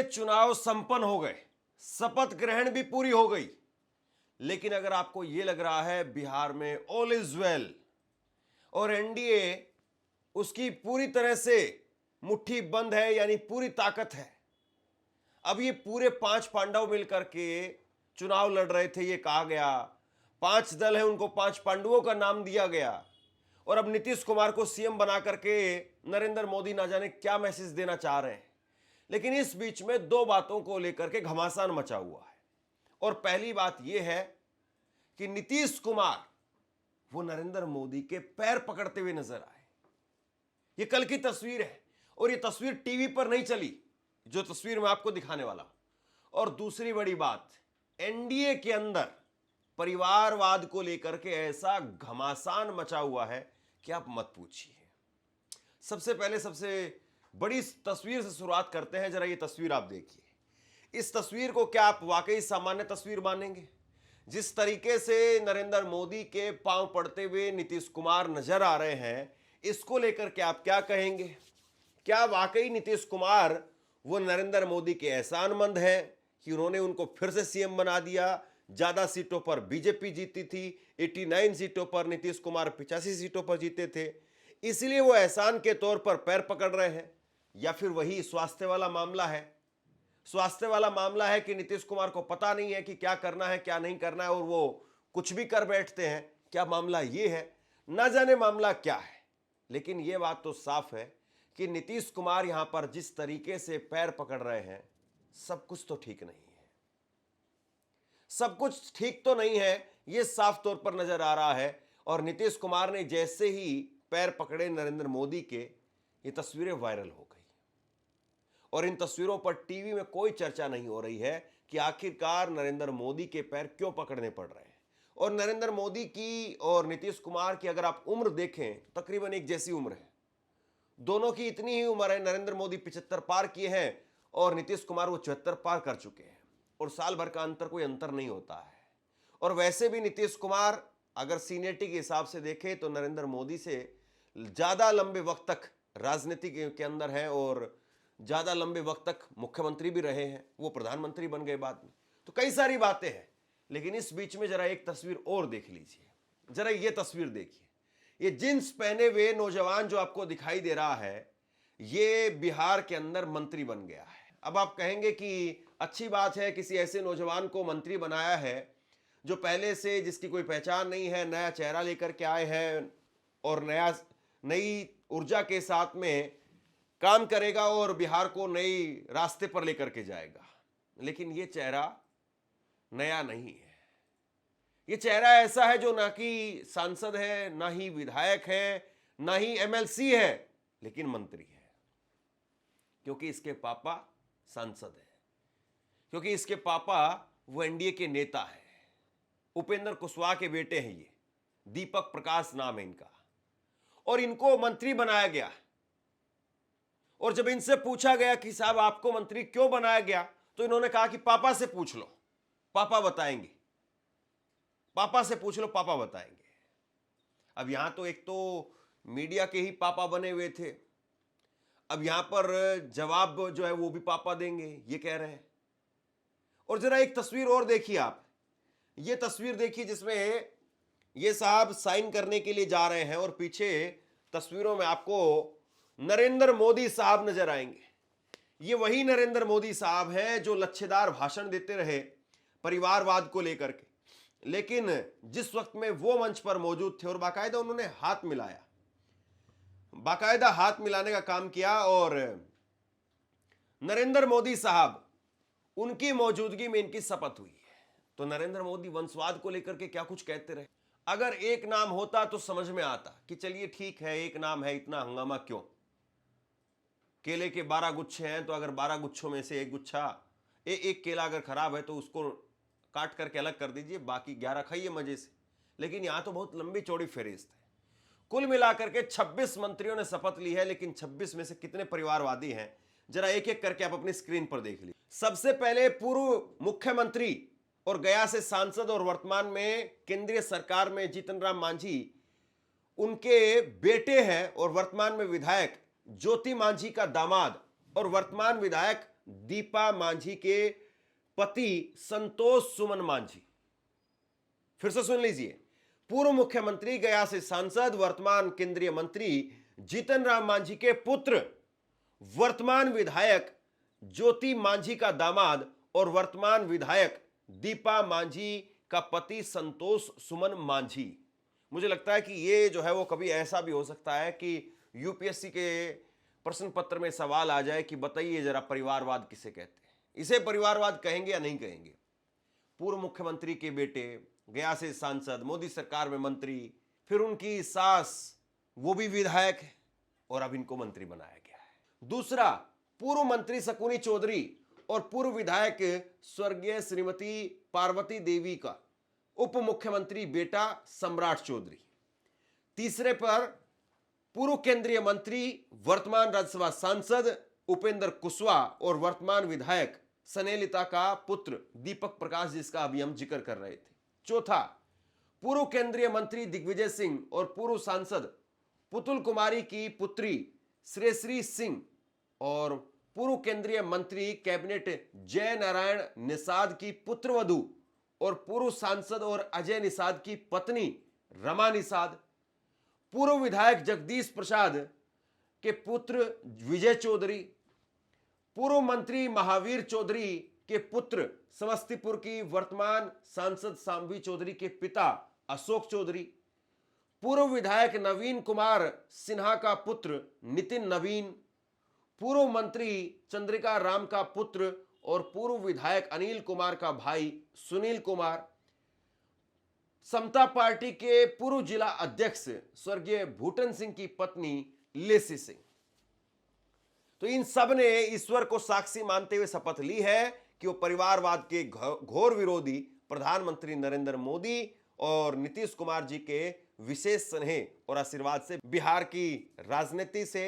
के चुनाव संपन्न हो गए, शपथ ग्रहण भी पूरी हो गई। लेकिन अगर आपको यह लग रहा है बिहार में ऑल इज वेल और एनडीए उसकी पूरी तरह से मुट्ठी बंद है, यानी पूरी ताकत है, अब ये पूरे 5 पांडव मिलकर के चुनाव लड़ रहे थे, ये कहा गया 5 दल है, उनको 5 पांडवों का नाम दिया गया और अब नीतीश कुमार को सीएम बना करके नरेंद्र मोदी ना जाने क्या मैसेज देना चाह रहे हैं। लेकिन इस बीच में 2 बातों को लेकर के घमासान मचा हुआ है और पहली बात यह है कि नीतीश कुमार वो नरेंद्र मोदी के पैर पकड़ते हुए नजर आए। ये कल की तस्वीर है और ये तस्वीर टीवी पर नहीं चली, जो तस्वीर मैं आपको दिखाने वाला हूं। और दूसरी बड़ी बात, एनडीए के अंदर परिवारवाद को लेकर के ऐसा घमासान मचा हुआ है कि आप मत पूछिए। सबसे पहले सबसे बड़ी तस्वीर से शुरुआत करते हैं। जरा ये तस्वीर आप देखिए। इस तस्वीर को क्या आप वाकई सामान्य तस्वीर मानेंगे? जिस तरीके से नरेंद्र मोदी के पांव पड़ते हुए नीतीश कुमार नजर आ रहे हैं, इसको लेकर के आप क्या कहेंगे? क्या वाकई नीतीश कुमार वो नरेंद्र मोदी के एहसानमंद है कि उन्होंने उनको फिर से सीएम बना दिया? ज्यादा सीटों पर बीजेपी जीती थी, 89 सीटों पर नीतीश कुमार 85 सीटों पर जीते थे, इसलिए वो एहसान के तौर पर पैर पकड़ रहे हैं? या फिर वही स्वास्थ्य वाला मामला है? स्वास्थ्य वाला मामला है कि नीतीश कुमार को पता नहीं है कि क्या करना है क्या नहीं करना है और वो कुछ भी कर बैठते हैं? क्या मामला ये है? ना जाने मामला क्या है, लेकिन ये बात तो साफ है कि नीतीश कुमार यहां पर जिस तरीके से पैर पकड़ रहे हैं, सब कुछ तो ठीक नहीं है। सब कुछ ठीक तो नहीं है, यह साफ तौर पर नजर आ रहा है। और नीतीश कुमार ने जैसे ही पैर पकड़े नरेंद्र मोदी के, ये तस्वीरें वायरल हो गई और इन तस्वीरों पर टीवी में कोई चर्चा नहीं हो रही है कि आखिरकार नरेंद्र मोदी के पैर क्यों पकड़ने पड़ रहे हैं। और नरेंद्र मोदी की और नीतीश कुमार की अगर आप उम्र देखें, तकरीबन एक जैसी उम्र है। दोनों की इतनी ही उम्र है। नरेंद्र मोदी 75 पार किए हैं और नीतीश कुमार वो 74 पार कर चुके हैं और साल भर का अंतर कोई अंतर नहीं होता है। और वैसे भी नीतीश कुमार अगर सीनियरिटी के हिसाब से देखें तो नरेंद्र मोदी से ज्यादा लंबे वक्त तक राजनीति के अंदर है और ज्यादा लंबे वक्त तक मुख्यमंत्री भी रहे हैं। वो प्रधानमंत्री बन गए बाद में, तो कई सारी बातें हैं। लेकिन इस बीच में जरा एक तस्वीर और देख लीजिए। जरा ये तस्वीर देखिए। ये जींस पहने हुए नौजवान जो आपको दिखाई दे रहा है, ये बिहार के अंदर मंत्री बन गया है। अब आप कहेंगे कि अच्छी बात है, किसी ऐसे नौजवान को मंत्री बनाया है जो पहले से जिसकी कोई पहचान नहीं है, नया चेहरा लेकर के आए हैं और नई ऊर्जा के साथ में काम करेगा और बिहार को नई रास्ते पर लेकर के जाएगा। लेकिन ये चेहरा नया नहीं है। ये चेहरा ऐसा है जो ना कि सांसद है, ना ही विधायक है, ना ही एमएलसी है, लेकिन मंत्री है। क्योंकि इसके पापा सांसद है, क्योंकि इसके पापा वो एनडीए के नेता है। उपेंद्र कुशवाहा के बेटे हैं ये, दीपक प्रकाश नाम है इनका, और इनको मंत्री बनाया गया। और जब इनसे पूछा गया कि साहब आपको मंत्री क्यों बनाया गया, तो इन्होंने कहा कि पापा से पूछ लो, पापा बताएंगे। पापा से पूछ लो, पापा बताएंगे। अब यहां तो एक तो मीडिया के ही पापा बने हुए थे, अब यहां पर जवाब जो है वो भी पापा देंगे, ये कह रहे हैं। और जरा एक तस्वीर और देखिए आप। ये तस्वीर देखिए जिसमें ये साहब साइन करने के लिए जा रहे हैं और पीछे तस्वीरों में आपको नरेंद्र मोदी साहब नजर आएंगे। ये वही नरेंद्र मोदी साहब हैं जो लच्छेदार भाषण देते रहे परिवारवाद को लेकर के, लेकिन जिस वक्त में वो मंच पर मौजूद थे और बाकायदा उन्होंने हाथ मिलाया, बाकायदा हाथ मिलाने का काम किया और नरेंद्र मोदी साहब उनकी मौजूदगी में इनकी शपथ हुई है। तो नरेंद्र मोदी वंशवाद को लेकर के क्या कुछ कहते रहे। अगर एक नाम होता तो समझ में आता कि चलिए ठीक है, एक नाम है, इतना हंगामा क्यों। केले के 12 गुच्छे हैं तो अगर 12 गुच्छों में से एक गुच्छा एक केला अगर खराब है तो उसको काट करके अलग कर दीजिए, बाकी 11 खाइए मजे से। लेकिन यहां तो बहुत लंबी चौड़ी फेरिस्त है। कुल मिलाकर के 26 मंत्रियों ने शपथ ली है, लेकिन 26 में से कितने परिवारवादी हैं, जरा एक एक करके आप अपनी स्क्रीन पर देख लीजिए। सबसे पहले पूर्व मुख्यमंत्री और गया से सांसद और वर्तमान में केंद्रीय सरकार में जीतन राम मांझी, उनके बेटे हैं और वर्तमान में विधायक ज्योति मांझी का दामाद और वर्तमान विधायक दीपा मांझी के पति संतोष सुमन मांझी। फिर से सुन लीजिए, पूर्व मुख्यमंत्री, गया से सांसद, वर्तमान केंद्रीय मंत्री जीतन राम मांझी के पुत्र, वर्तमान विधायक ज्योति मांझी का दामाद और वर्तमान विधायक दीपा मांझी का पति संतोष सुमन मांझी। मुझे लगता है कि ये जो है वो कभी ऐसा भी हो सकता है कि यूपीएससी के प्रश्न पत्र में सवाल आ जाए कि बताइए जरा परिवारवाद किसे कहते हैं। इसे परिवारवाद कहेंगे या नहीं कहेंगे? पूर्व मुख्यमंत्री के बेटे, गया से सांसद, मोदी सरकार में मंत्री, फिर उनकी सास वो भी विधायक है और अब इनको मंत्री बनाया गया है। दूसरा, पूर्व मंत्री शकुनी चौधरी और पूर्व विधायक स्वर्गीय श्रीमती पार्वती देवी का उप मुख्यमंत्री बेटा सम्राट चौधरी। तीसरे पर पूर्व केंद्रीय मंत्री, वर्तमान राज्यसभा सांसद उपेंद्र कुशवाहा और वर्तमान विधायक स्नेहलता का पुत्र दीपक प्रकाश, जिसका अभी हम जिक्र कर रहे थे। चौथा, पूर्व केंद्रीय मंत्री दिग्विजय सिंह और पूर्व सांसद पुतुल कुमारी की पुत्री श्रेयश्री सिंह और पूर्व केंद्रीय मंत्री कैबिनेट जय नारायण निषाद की पुत्रवधू और पूर्व सांसद और अजय निषाद की पत्नी रमा निषाद। पूर्व विधायक जगदीश प्रसाद के पुत्र विजय चौधरी। पूर्व मंत्री महावीर चौधरी के पुत्र समस्तीपुर की वर्तमान सांसद सांवी चौधरी के पिता अशोक चौधरी। पूर्व विधायक नवीन कुमार सिन्हा का पुत्र नितिन नवीन। पूर्व मंत्री चंद्रिका राम का पुत्र और पूर्व विधायक अनिल कुमार का भाई सुनील कुमार। समता पार्टी के पूर्व जिला अध्यक्ष स्वर्गीय भूटन सिंह की पत्नी लेसी सिंह। तो इन सब ने ईश्वर को साक्षी मानते हुए शपथ ली है कि वो परिवारवाद के घोर विरोधी प्रधानमंत्री नरेंद्र मोदी और नीतीश कुमार जी के विशेष स्नेह और आशीर्वाद से बिहार की राजनीति से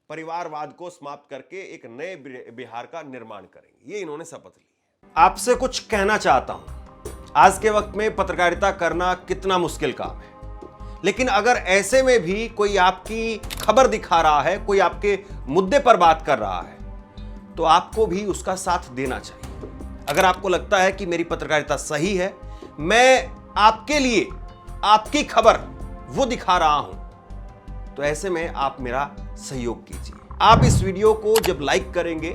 परिवारवाद को समाप्त करके एक नए बिहार का निर्माण करेंगे। ये इन्होंने शपथ ली है। आपसे कुछ कहना चाहता हूं। आज के वक्त में पत्रकारिता करना कितना मुश्किल काम है, लेकिन अगर ऐसे में भी कोई आपकी खबर दिखा रहा है, कोई आपके मुद्दे पर बात कर रहा है, तो आपको भी उसका साथ देना चाहिए। अगर आपको लगता है कि मेरी पत्रकारिता सही है, मैं आपके लिए आपकी खबर वो दिखा रहा हूं, तो ऐसे में आप मेरा सहयोग कीजिए। आप इस वीडियो को जब लाइक करेंगे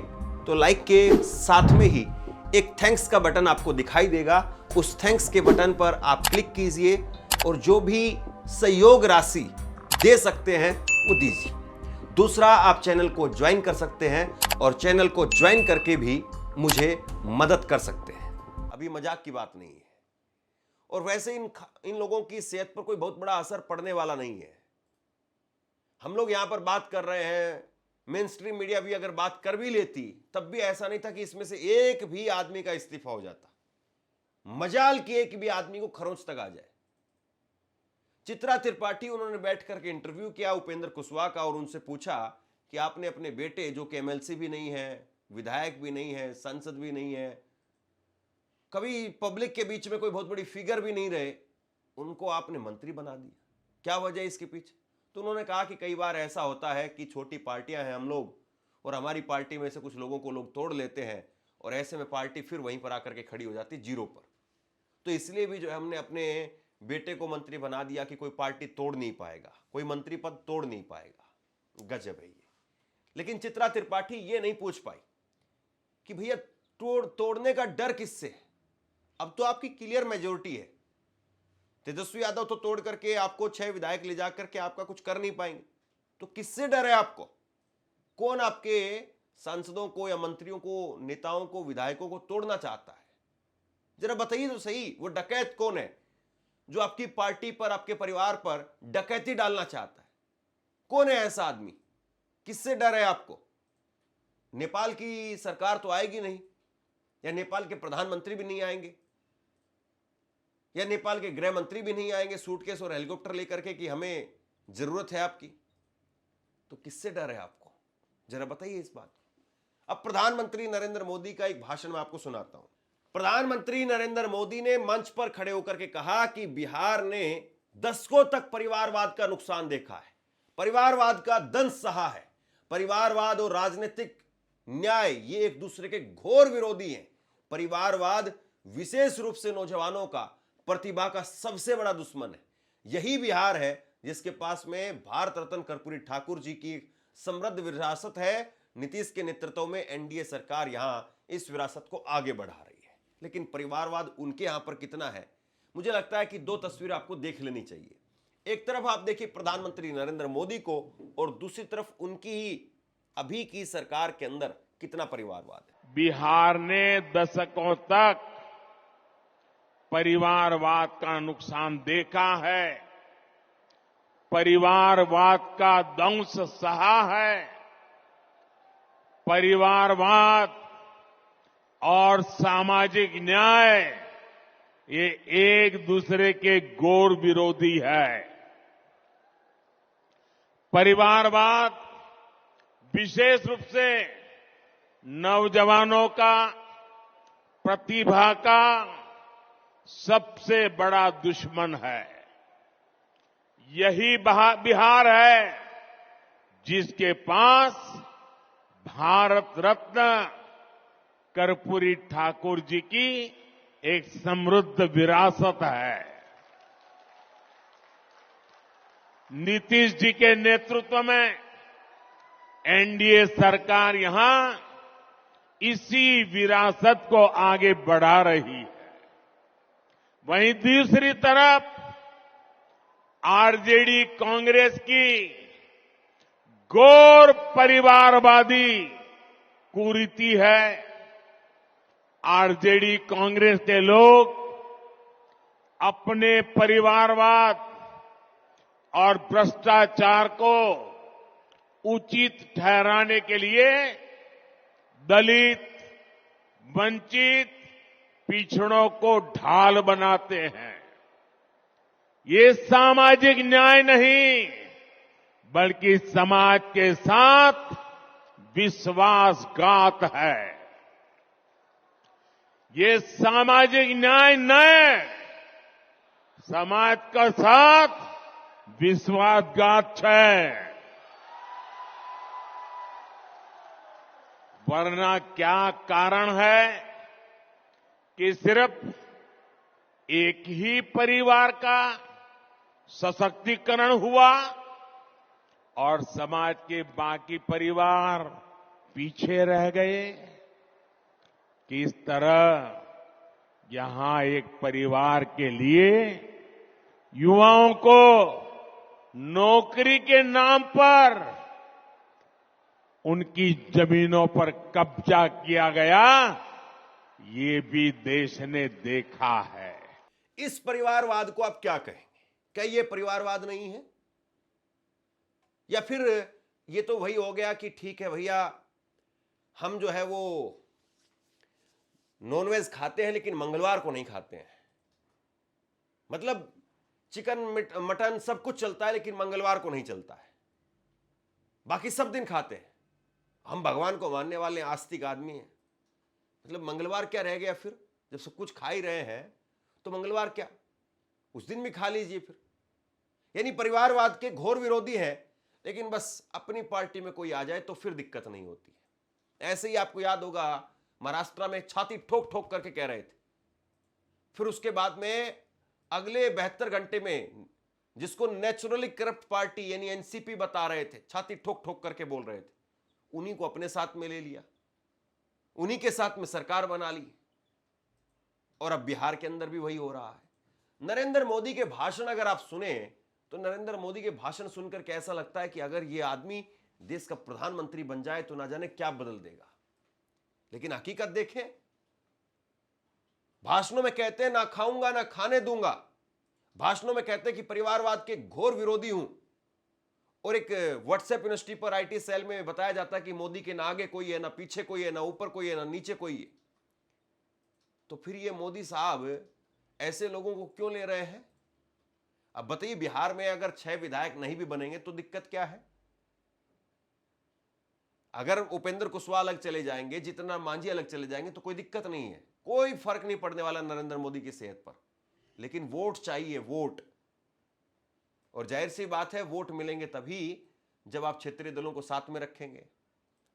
तो लाइक के साथ में ही एक थैंक्स का बटन आपको दिखाई देगा। उस थैंक्स के बटन पर आप क्लिक कीजिए और जो भी सहयोग राशि दे सकते हैं वो दीजिए। दूसरा, आप चैनल को ज्वाइन कर सकते हैं और चैनल को ज्वाइन करके भी मुझे मदद कर सकते हैं। अभी मजाक की बात नहीं है और वैसे इन लोगों की सेहत पर कोई बहुत बड़ा असर पड़ने वाला नहीं है। हम लोग यहां पर बात कर रहे हैं, मेन स्ट्रीम मीडिया भी अगर बात कर भी लेती तब भी ऐसा नहीं था कि इसमें से एक भी आदमी का इस्तीफा हो जाता। मजाल की एक भी आदमी को खरोंच तक आ जाए। चित्रा त्रिपाठी, उन्होंने बैठ करके इंटरव्यू किया उपेंद्र कुशवाहा का और उनसे पूछा कि आपने अपने बेटे, जो कि एमएलसी भी नहीं है, विधायक भी नहीं है, सांसद भी नहीं है, कभी पब्लिक के बीच में कोई बहुत बड़ी फिगर भी नहीं रहे, उनको आपने मंत्री बना दिया। क्या वजह है इसके पीछे? तो उन्होंने कहा कि कई बार ऐसा होता है कि छोटी पार्टियां हैं हम लोग, और हमारी पार्टी में से कुछ लोगों को लोग तोड़ लेते हैं और ऐसे में पार्टी फिर वहीं पर आकर के खड़ी हो जाती जीरो पर। तो इसलिए भी जो है हमने अपने बेटे को मंत्री बना दिया कि कोई पार्टी तोड़ नहीं पाएगा, कोई मंत्री पद तोड़ नहीं पाएगा। गजब है ये। लेकिन चित्रा त्रिपाठी ये नहीं पूछ पाई कि भैया तोड़ने का डर किससे है? अब तो आपकी क्लियर मेजोरिटी है। तेजस्वी यादव तो तोड़ करके आपको 6 विधायक ले जाकर के आपका कुछ कर नहीं पाएंगे, तो किससे डर है आपको? कौन आपके सांसदों को या मंत्रियों को, नेताओं को, विधायकों को तोड़ना चाहता है? जरा बताइए तो सही, वो डकैत कौन है जो आपकी पार्टी पर, आपके परिवार पर डकैती डालना चाहता है? कौन है ऐसा आदमी? किससे डर है आपको? नेपाल की सरकार तो आएगी नहीं, या नेपाल के प्रधानमंत्री भी नहीं आएंगे, या नेपाल के गृह मंत्री भी नहीं आएंगे सूटकेस और हेलीकॉप्टर लेकर के कि हमें जरूरत है आपकी। तो किससे डर है आपको? जरा बताइए इस बात को। अब प्रधानमंत्री नरेंद्र मोदी का एक भाषण मैं आपको सुनाता हूं। प्रधानमंत्री नरेंद्र मोदी ने मंच पर खड़े होकर के कहा कि बिहार ने दशकों तक परिवारवाद का नुकसान देखा है, परिवारवाद का दंश सहा है। परिवारवाद और राजनीतिक न्याय, ये एक दूसरे के घोर विरोधी हैं। परिवारवाद विशेष रूप से नौजवानों का, प्रतिभा का सबसे बड़ा दुश्मन है। यही बिहार है जिसके पास में भारत रत्न कर्पूरी ठाकुर जी की समृद्ध विरासत है। नीतीश के नेतृत्व में एनडीए सरकार यहां इस विरासत को आगे बढ़ा रही है, लेकिन परिवारवाद उनके यहां पर कितना है, मुझे लगता है कि दो तस्वीरें आपको देख लेनी चाहिए। एक तरफ आप देखिए प्रधानमंत्री नरेंद्र मोदी को, और दूसरी तरफ उनकी ही अभी की सरकार के अंदर कितना परिवारवाद है। बिहार ने दशकों तक परिवारवाद का नुकसान देखा है, परिवारवाद का दंश सहा है। परिवारवाद और सामाजिक न्याय ये एक दूसरे के घोर विरोधी है। परिवारवाद विशेष रूप से नौजवानों का, प्रतिभा का सबसे बड़ा दुश्मन है। यही बिहार है जिसके पास भारत रत्न कर्पूरी ठाकुर जी की एक समृद्ध विरासत है। नीतीश जी के नेतृत्व में एनडीए सरकार यहां इसी विरासत को आगे बढ़ा रही है। वहीं दूसरी तरफ आरजेडी कांग्रेस की घोर परिवारवादी कुरीति है। आरजेडी कांग्रेस के लोग अपने परिवारवाद और भ्रष्टाचार को उचित ठहराने के लिए दलित, वंचित, पिछड़ों को ढाल बनाते हैं। ये सामाजिक न्याय नहीं, बल्कि समाज के साथ विश्वासघात है। ये सामाजिक न्याय न समाज का साथ विश्वासघात है। वरना क्या कारण है कि सिर्फ एक ही परिवार का सशक्तिकरण हुआ और समाज के बाकी परिवार पीछे रह गए। किस तरह यहां एक परिवार के लिए युवाओं को नौकरी के नाम पर उनकी जमीनों पर कब्जा किया गया, ये भी देश ने देखा है। इस परिवारवाद को आप क्या कहेंगे? क्या ये परिवारवाद नहीं है? या फिर ये तो वही हो गया कि ठीक है भैया, हम जो है वो नॉनवेज खाते हैं लेकिन मंगलवार को नहीं खाते हैं। मतलब चिकन, मटन सब कुछ चलता है लेकिन मंगलवार को नहीं चलता है, बाकी सब दिन खाते हैं। हम भगवान को मानने वाले आस्तिक आदमी हैं, मतलब मंगलवार क्या रह गया फिर? जब सब कुछ खा ही रहे हैं तो मंगलवार क्या, उस दिन भी खा लीजिए फिर। यानी परिवारवाद के घोर विरोधी हैं, लेकिन बस अपनी पार्टी में कोई आ जाए तो फिर दिक्कत नहीं होती है। ऐसे ही आपको याद होगा महाराष्ट्र में छाती ठोक ठोक करके कह रहे थे, फिर उसके बाद में अगले 72 घंटे में जिसको नेचुरली करप्ट पार्टी यानी एनसीपी बता रहे थे, छाती ठोक ठोक करके बोल रहे थे, उन्हीं को अपने साथ में ले लिया, उन्हीं के साथ में सरकार बना ली। और अब बिहार के अंदर भी वही हो रहा है। नरेंद्र मोदी के भाषण अगर आप सुने तो नरेंद्र मोदी के भाषण सुनकर कैसा लगता है कि अगर ये आदमी देश का प्रधानमंत्री बन जाए तो ना जाने क्या बदल देगा। लेकिन हकीकत देखें, भाषणों में कहते हैं ना खाऊंगा ना खाने दूंगा, भाषणों में कहते हैं कि परिवारवाद के घोर विरोधी हूं, और एक व्हाट्सएप यूनिवर्सिटी पर आईटी सेल में बताया जाता है कि मोदी के ना आगे कोई है, ना पीछे कोई है, ना ऊपर कोई है, ना नीचे कोई है। तो फिर ये मोदी साहब ऐसे लोगों को क्यों ले रहे हैं? अब बताइए, बिहार में अगर 6 विधायक नहीं भी बनेंगे तो दिक्कत क्या है? अगर उपेंद्र कुशवाहा अलग चले जाएंगे, जितना मांझी अलग चले जाएंगे तो कोई दिक्कत नहीं है, कोई फर्क नहीं पड़ने वाला नरेंद्र मोदी की सेहत पर। लेकिन वोट चाहिए, वोट। और जाहिर सी बात है, वोट मिलेंगे तभी जब आप क्षेत्रीय दलों को साथ में रखेंगे।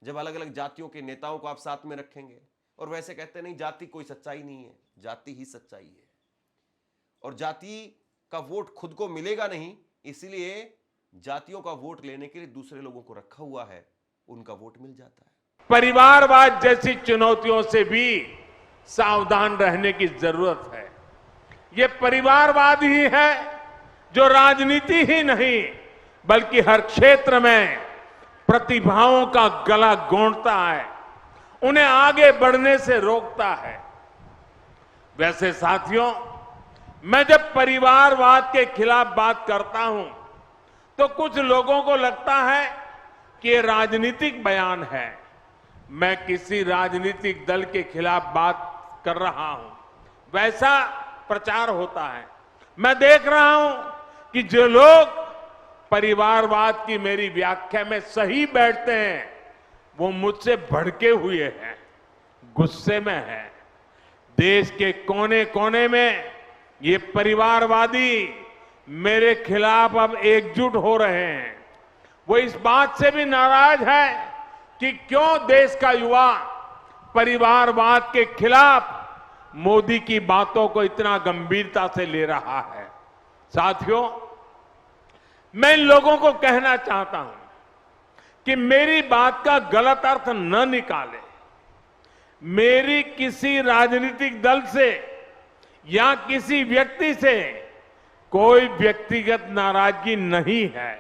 जब अलग अलग जातियों के नेताओं को आप साथ में रखेंगे और वैसे कहते नहीं जाति कोई सच्चाई नहीं है, जाति ही सच्चाई है। और जाति का वोट खुद को मिलेगा नहीं, इसलिए जातियों का वोट लेने के लिए दूसरे लोगों को रखा हुआ है, उनका वोट मिल जाता है। परिवारवाद जैसी चुनौतियों से भी सावधान रहने की जरूरत है। ये परिवारवाद ही है जो राजनीति ही नहीं बल्कि हर क्षेत्र में प्रतिभाओं का गला गोंदता है, उन्हें आगे बढ़ने से रोकता है। वैसे साथियों, मैं जब परिवारवाद के खिलाफ बात करता हूं तो कुछ लोगों को लगता है कि ये राजनीतिक बयान है, मैं किसी राजनीतिक दल के खिलाफ बात कर रहा हूं, वैसा प्रचार होता है। मैं देख रहा हूं कि जो लोग परिवारवाद की मेरी व्याख्या में सही बैठते हैं वो मुझसे भड़के हुए हैं, गुस्से में हैं। देश के कोने कोने में ये परिवारवादी मेरे खिलाफ अब एकजुट हो रहे हैं। वो इस बात से भी नाराज है कि क्यों देश का युवा परिवारवाद के खिलाफ मोदी की बातों को इतना गंभीरता से ले रहा है। साथियों, मैं इन लोगों को कहना चाहता हूं कि मेरी बात का गलत अर्थ न निकालें। मेरी किसी राजनीतिक दल से या किसी व्यक्ति से कोई व्यक्तिगत नाराजगी नहीं है।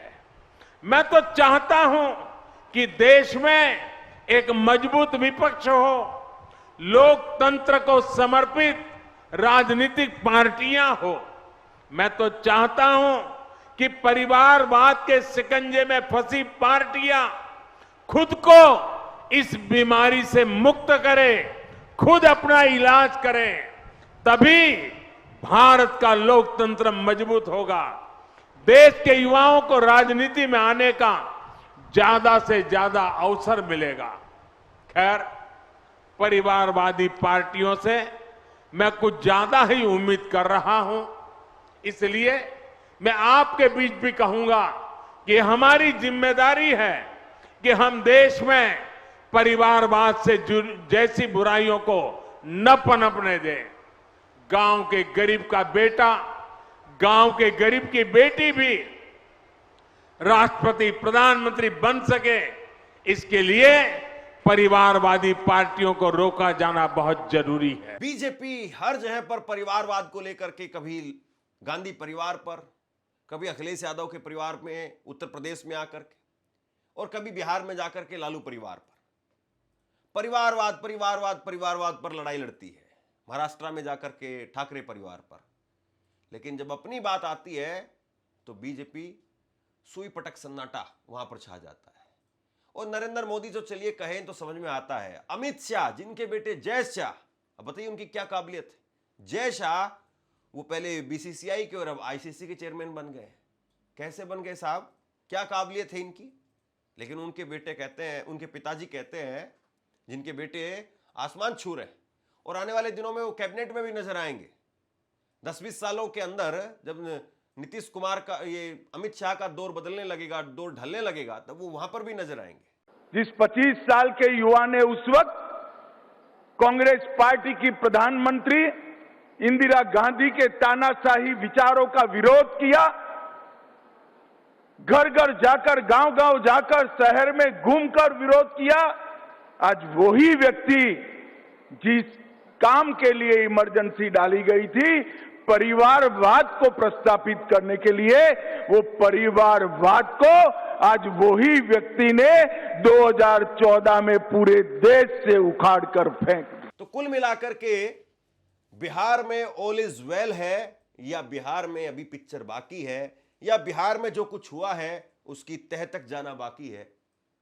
मैं तो चाहता हूं कि देश में एक मजबूत विपक्ष हो, लोकतंत्र को समर्पित राजनीतिक पार्टियां हो। मैं तो चाहता हूं कि परिवारवाद के शिकंजे में फंसी पार्टियां खुद को इस बीमारी से मुक्त करें, खुद अपना इलाज करें, तभी भारत का लोकतंत्र मजबूत होगा। देश के युवाओं को राजनीति में आने का ज्यादा से ज्यादा अवसर मिलेगा। खैर, परिवारवादी पार्टियों से मैं कुछ ज्यादा ही उम्मीद कर रहा हूं, इसलिए मैं आपके बीच भी कहूंगा कि हमारी जिम्मेदारी है कि हम देश में परिवारवाद से जैसी बुराइयों को न पनपने दें। गांव के गरीब का बेटा, गांव के गरीब की बेटी भी राष्ट्रपति, प्रधानमंत्री बन सके, इसके लिए परिवारवादी पार्टियों को रोका जाना बहुत जरूरी है। बीजेपी हर जगह पर परिवारवाद को लेकर के, कभी गांधी परिवार पर, कभी अखिलेश यादव के परिवार में उत्तर प्रदेश में आकर के, और कभी बिहार में जाकर के लालू परिवार पर परिवारवाद परिवारवाद परिवारवाद पर लड़ाई लड़ती है। महाराष्ट्र में जाकर के ठाकरे परिवार पर। लेकिन जब अपनी बात आती है तो बीजेपी सुई पटक सन्नाटा वहां पर छा जाता है। और नरेंद्र मोदी जो चलिए कहें तो समझ में आता है, अमित शाह जिनके बेटे जय शाह, अब बताइए उनकी क्या काबिलियत है। जय शाह वो पहले बीसीसीआई के और अब आईसीसी के चेयरमैन बन गए। कैसे बन गए साहब, क्या काबिलियत है इनकी। लेकिन उनके बेटे कहते हैं, उनके पिताजी कहते हैं, जिनके बेटे आसमान छू रहे और आने वाले दिनों में वो कैबिनेट में भी नजर आएंगे। 10-20 सालों के अंदर जब नीतीश कुमार का, ये अमित शाह का दौर बदलने लगेगा, दौर ढलने लगेगा, तब वो वहां पर भी नजर आएंगे। जिस 25 साल के युवा ने उस वक्त कांग्रेस पार्टी की प्रधानमंत्री इंदिरा गांधी के तानाशाही विचारों का विरोध किया, घर घर जाकर, गांव गांव जाकर, शहर में घूमकर विरोध किया, आज वही व्यक्ति जिस काम के लिए इमरजेंसी डाली गई थी, परिवारवाद को प्रस्तापित करने के लिए, वो परिवारवाद को आज वही व्यक्ति ने 2014 में पूरे देश से उखाड़ कर फेंक दिया। तो कुल मिलाकर के बिहार में ऑल इज वेल है, या बिहार में अभी पिक्चर बाकी है, या बिहार में जो कुछ हुआ है उसकी तह तक जाना बाकी है,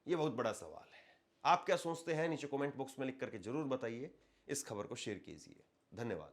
ये बहुत बड़ा सवाल है। आप क्या सोचते हैं नीचे कमेंट बॉक्स में लिख करके जरूर बताइए। इस खबर को शेयर कीजिए। धन्यवाद।